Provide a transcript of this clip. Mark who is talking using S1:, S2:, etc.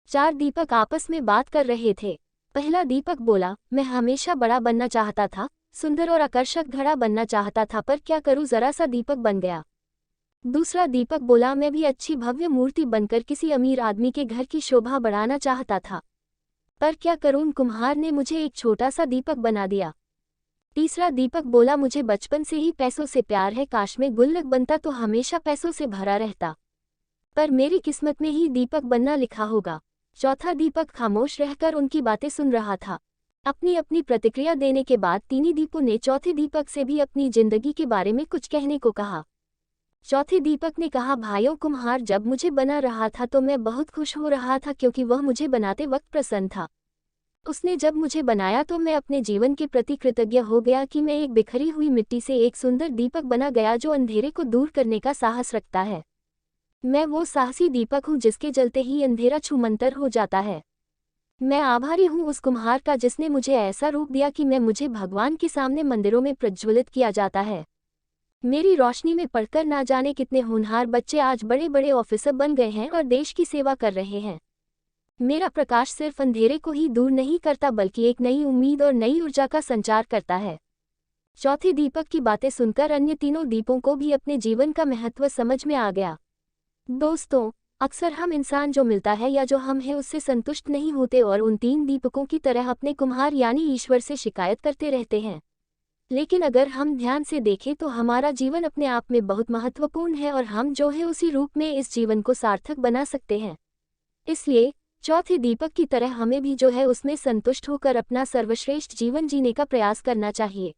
S1: चार दीपक आपस में बात कर रहे थे। पहला दीपक बोला, मैं हमेशा बड़ा बनना चाहता था, सुंदर और आकर्षक घड़ा बनना चाहता था, पर क्या करूं, जरा सा दीपक बन गया। दूसरा दीपक बोला, मैं भी अच्छी भव्य मूर्ति बनकर किसी अमीर आदमी के घर की शोभा बढ़ाना चाहता था, पर क्या करूं, कुम्हार ने मुझे एक छोटा सा दीपक बना दिया। तीसरा दीपक बोला, मुझे बचपन से ही पैसों से प्यार है, काश मैं गुल्लक बनता तो हमेशा पैसों से भरा रहता, पर मेरी किस्मत में ही दीपक बनना लिखा होगा। चौथा दीपक खामोश रहकर उनकी बातें सुन रहा था। अपनी अपनी प्रतिक्रिया देने के बाद तीनों दीपों ने चौथे दीपक से भी अपनी जिंदगी के बारे में कुछ कहने को कहा। चौथे दीपक ने कहा, भाइयों, कुम्हार जब मुझे बना रहा था तो मैं बहुत खुश हो रहा था, क्योंकि वह मुझे बनाते वक्त प्रसन्न था। उसने जब मुझे बनाया तो मैं अपने जीवन के प्रति कृतज्ञ हो गया कि मैं एक बिखरी हुई मिट्टी से एक सुंदर दीपक बना गया जो अंधेरे को दूर करने का साहस रखता है। मैं वो साहसी दीपक हूँ जिसके जलते ही अंधेरा छूमंतर हो जाता है। मैं आभारी हूँ उस कुम्हार का जिसने मुझे ऐसा रूप दिया कि मुझे भगवान के सामने मंदिरों में प्रज्वलित किया जाता है। मेरी रोशनी में पढ़कर ना जाने कितने होनहार बच्चे आज बड़े बड़े ऑफिसर बन गए हैं और देश की सेवा कर रहे हैं। मेरा प्रकाश सिर्फ अंधेरे को ही दूर नहीं करता, बल्कि एक नई उम्मीद और नई ऊर्जा का संचार करता है। चौथे दीपक की बातें सुनकर अन्य तीनों दीपों को भी अपने जीवन का महत्व समझ में आ गया। दोस्तों, अक्सर हम इंसान जो मिलता है या जो हम हैं उससे संतुष्ट नहीं होते और उन तीन दीपकों की तरह अपने कुम्हार यानी ईश्वर से शिकायत करते रहते हैं। लेकिन अगर हम ध्यान से देखें तो हमारा जीवन अपने आप में बहुत महत्वपूर्ण है और हम जो है उसी रूप में इस जीवन को सार्थक बना सकते हैं। इसलिए चौथे दीपक की तरह हमें भी जो है उसमें संतुष्ट होकर अपना सर्वश्रेष्ठ जीवन जीने का प्रयास करना चाहिए।